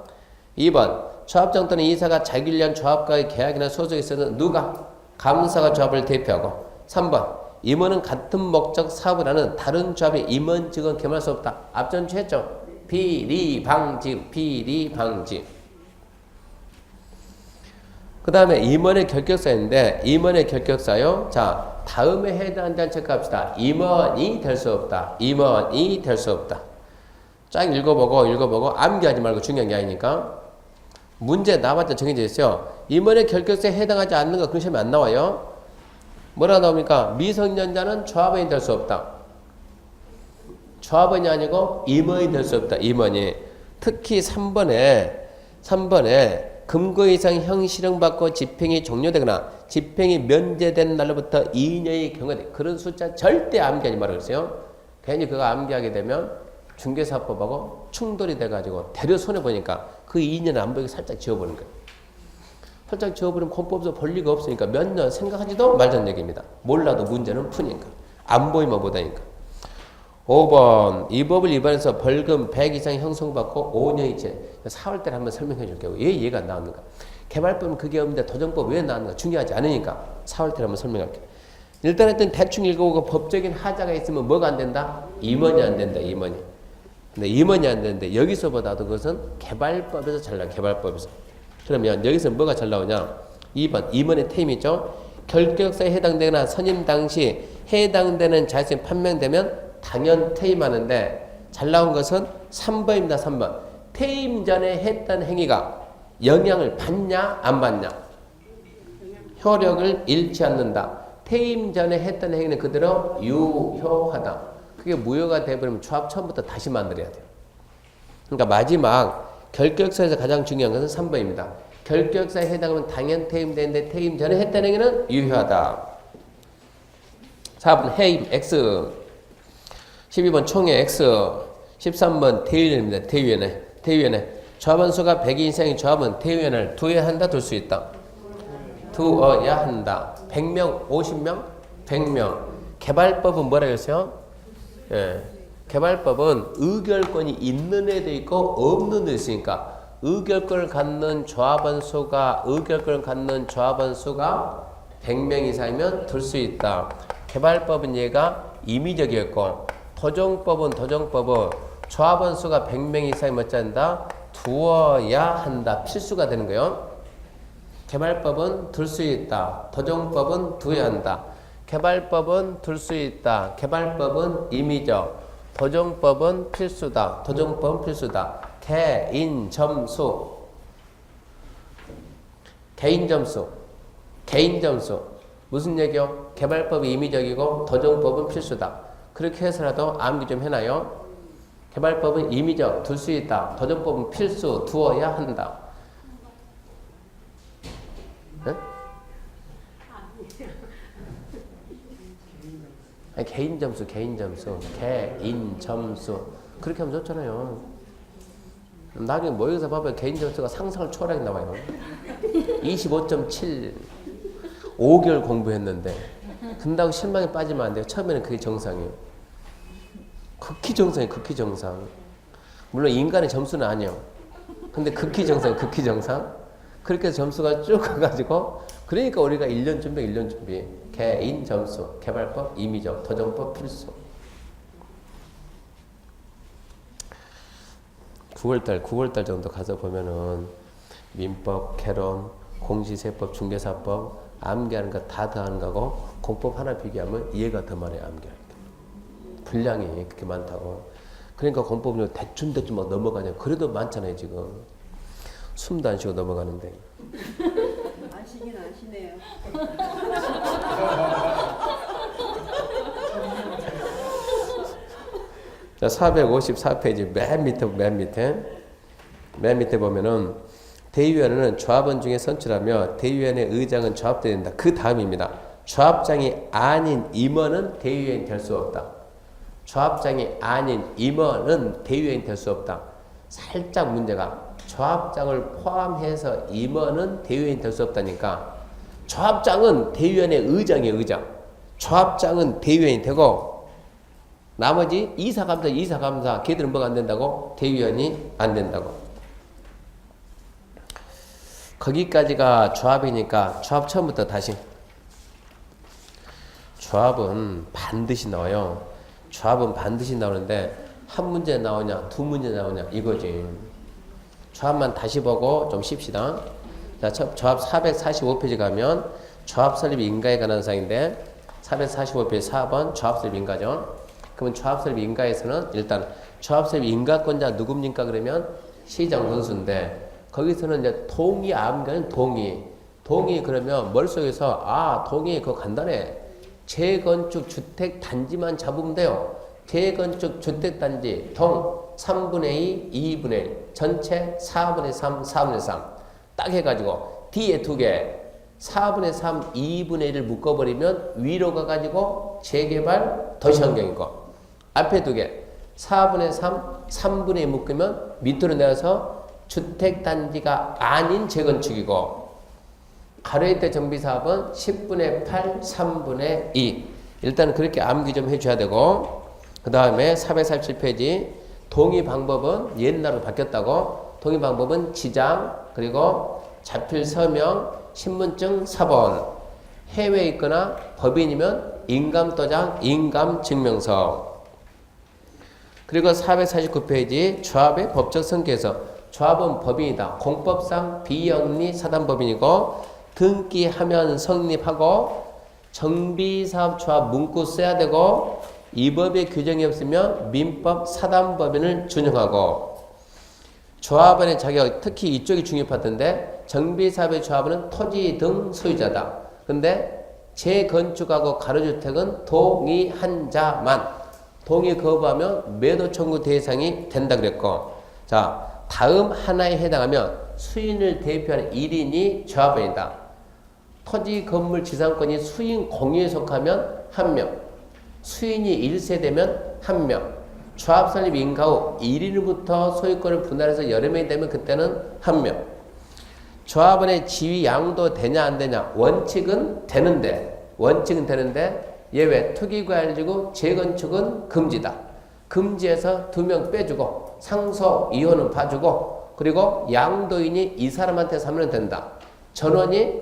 A: 2번 조합장 또는 이사가 자기를 위한 조합과의 계약이나 소속에 있어서 누가? 감사가 조합을 대표하고. 3번 임원은 같은 목적 사업을 하는 다른 조합의 임원 직원 겸할 수 없다. 앞전 했죠. 비리 방지. 그 다음에 임원의 결격사인데, 임원의 결격사요. 자, 다음에 해당하는 자를 체크합시다. 임원이 될 수 없다. 쫙 읽어보고 암기하지 말고 중요한 게 아니니까. 문제 나왔자 정해져 있어요. 임원의 결격사에 해당하지 않는 거 그 시험에 안 나와요. 뭐라 나옵니까? 미성년자는 조합원이 될 수 없다. 조합원이 아니고 임원이 될 수 없다. 임원이. 특히 3번에 3번에 금고 이상 형 실형받고 집행이 종료되거나 집행이 면제된 날로부터 2년의 경우에 그런 숫자 절대 암기하지 말아요. 그랬어요. 괜히 그거 암기하게 되면 중개사법하고 충돌이 돼가지고 대려 손해보니까 그 2년 안 보이게 살짝 지워버리는 거예요. 살짝 지워버리면 공법에서 볼 리가 없으니까 몇 년 생각하지도 말자는 얘기입니다. 몰라도 문제는 푸니까. 안 보이면 못하니까. 5번 이 법을 위반해서 벌금 100 이상 형성받고 5년이지 4월달에 한번 설명해 줄게요. 왜 얘가 나왔는가. 개발법은 그게 없는데 도정법 왜 나왔는가 중요하지 않으니까 4월달에 한번 설명할게요. 일단 하여튼 대충 읽어보고 법적인 하자가 있으면 뭐가 안 된다? 임원이 안 된다. 임원이. 근데 임원이 안 되는데 여기서보다도 그것은 개발법에서 잘 나와. 개발법에서. 그러면 여기서 뭐가 잘 나오냐? 2번 임원의 퇴임이 있죠. 결격사에 해당되거나 선임 당시 해당되는 자격증이 판명되면 당연 퇴임하는데 잘 나온 것은 3번입니다. 3번. 퇴임 전에 했던 행위가 영향을 받냐 안 받냐. 효력을 잃지 않는다. 퇴임 전에 했던 행위는 그대로 유효하다. 그게 무효가 되어버리면 조합 처음부터 다시 만들어야 돼요. 그러니까 마지막 결격사에서 가장 중요한 것은 3번입니다. 결격사에 해당하면 당연 퇴임되는데 퇴임 전에 했던 행위는 유효하다. 4번 해임 X 12번 총회 X 13번 대의원입니다. 대의원회 조합원수가 100인 이상의 조합은 대의원을 두어야 한다 둘 수 있다. 두어야 한다. 100명 50명 100명. 개발법은 뭐라 그랬어요? 예. 개발법은 의결권이 있는 애도 있고 없는 애도 있으니까 의결권을 갖는 조합원 수가 100명 이상이면 둘 수 있다. 개발법은 얘가 임의적이었고 도정법은 조합원 수가 100명 이상이면 어쩐다? 두어야 한다. 필수가 되는 거예요. 개발법은 둘 수 있다. 도정법은 두어야 한다. 개발법은 둘 수 있다. 개발법은 임의적. 도정법은 필수다. 도정법은 필수다. 개인 점수. 무슨 얘기요? 개발법이 임의적이고 도정법은 필수다. 그렇게 해서라도 암기 좀 해놔요. 개발법은 임의적, 둘 수 있다. 도정법은 필수, 두어야 한다. 네? 아니, 개인 점수. 그렇게 하면 좋잖아요. 나중에 모의고사 봐봐요. 개인 점수가 상상을 초월하게 나와요. 25.7. 5개월 공부했는데. 근다고 실망에 빠지면 안 돼요. 처음에는 그게 정상이에요. 극히 정상. 물론 인간의 점수는 아니에요. 근데 극히 정상. 그렇게 해서 점수가 쭉 가가지고, 그러니까 우리가 1년 준비. 개인 점수, 개발법, 임의적, 도정법 필수. 9월달 정도 가서 보면은 민법, 개론, 공시세법, 중개사법, 암기하는 거 다 더하는 거고 공법 하나 비교하면 얘가 더 많아요. 암기하는 게. 분량이 그렇게 많다고. 그러니까 공법은 대충 막 넘어가냐. 그래도 많잖아요 지금. 숨도 안 쉬고 넘어가는데.
B: 아시긴 아시네요.
A: 자, 454페이지 맨 밑에 보면은 대의위원회는 조합원 중에 선출하며 대의위원회 의장은 조합대에 된다. 그 다음입니다. 조합장이 아닌 임원은 대의위원이 될 수 없다. 조합장이 아닌 임원은 대의위원이 될 수 없다. 살짝 문제가 조합장을 포함해서 임원은 대의위원이 될 수 없다니까. 조합장은 대의위원회 의장이에요. 의장. 조합장은 대의위원이 되고 나머지 이사감사 걔들은 뭐가 안 된다고? 대의위원이 안 된다고. 거기까지가 조합이니까 조합 처음부터 다시. 조합은 반드시 나와요. 조합은 반드시 나오는데 한 문제 나오냐 두 문제 나오냐 이거지. 조합만 다시 보고 좀 쉽시다. 자, 조합 445페이지 가면 조합 설립 인가에 관한 사항인데 445페이지 4번 조합 설립 인가죠. 그러면 조합 설립 인가에서는 일단 조합 설립 인가권자 누굽니까? 그러면 시장 군수인데 거기서는 이제 동의 암가는 동의 그러면 머릿속에서 동의 그거 간단해. 재건축 주택 단지만 잡으면 돼요. 재건축 주택단지 동 3분의 2, 2분의 1, 전체 4분의 3, 4분의 3 딱 해가지고 뒤에 두 개 4분의 3, 2분의 1을 묶어버리면 위로 가가지고 재개발 도시환경이고 앞에 두 개 4분의 3, 3분의 2 묶으면 밑으로 내려서 주택단지가 아닌 재건축이고 가로일대 정비사업은 10분의 8, 3분의 2 일단은 그렇게 암기 좀 해줘야 되고 그 다음에 447페이지 동의 방법은 옛날로 바뀌었다고 동의 방법은 지장 그리고 자필 서명 신분증 사본 해외에 있거나 법인이면 인감도장 인감증명서 그리고 449페이지 조합의 법적 성격에서 조합은 법인이다. 공법상 비영리 사단법인이고 등기하면 성립하고 정비사업조합 문구 써야 되고 이 법에 규정이 없으면 민법 사단법인을 준용하고 조합원의 자격 특히 이쪽이 중요 파트인데 정비사업의 조합원은 토지 등 소유자다. 근데 재건축하고 가로주택은 동의한 자만 동의 거부하면 매도 청구 대상이 된다 그랬고 자 다음 하나에 해당하면 수인을 대표하는 1인이 조합원이다. 토지 건물 지상권이 수인 공유에 속하면 1명 수인이 1세되면 1명 조합 설립 인가 후 1인부터 소유권을 분할해서 여러 명이 되면 그때는 1명 조합원의 지위 양도 되냐 안 되냐 원칙은 되는데 예외 투기과열지구 재건축은 금지다. 금지해서 2명 빼주고 상속 이혼은 봐주고 그리고 양도인이 이 사람한테 사면 된다. 전원이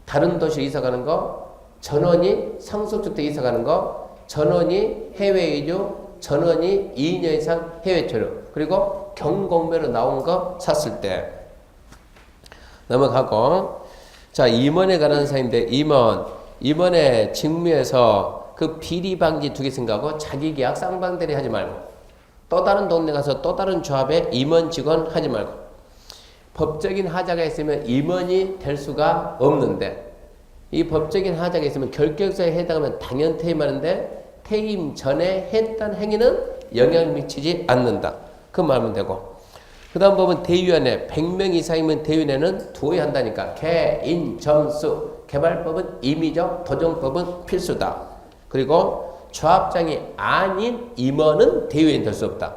A: 다른 도시로 이사가는 거 전원이 상속주택 이사가는 거 전원이 해외 이주 전원이 2년 이상 해외 체류 그리고 경공매로 나온 거 샀을 때 넘어가고 자 임원에 관한 사인데 임원의 직무에서 그 비리 방지 2개 생각하고 자기 계약 쌍방대리 하지 말고 또 다른 동네 가서 또 다른 조합에 임원 직원 하지 말고 법적인 하자가 있으면 임원이 될 수가 없는데 이 법적인 하자가 있으면 결격서에 해당하면 당연 퇴임하는데 퇴임 전에 했던 행위는 영향을 미치지 않는다. 그 말하면 되고 그 다음 법은 대위원회 100명 이상이면 대위원회는 두어야 한다니까 개인 점수 개발법은 임의적 도정법은 필수다. 그리고 조합장이 아닌 임원은 대위원이 될 수 없다.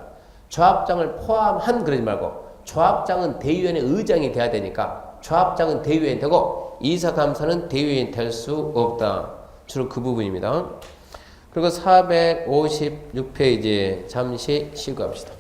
A: 조합장을 포함한 그러지 말고 조합장은 대위원회 의장이 돼야 되니까 조합장은 대위원이 되고 이사감사는 대위원이 될 수 없다. 주로 그 부분입니다. 그리고 456페이지 잠시 쉬고 합시다.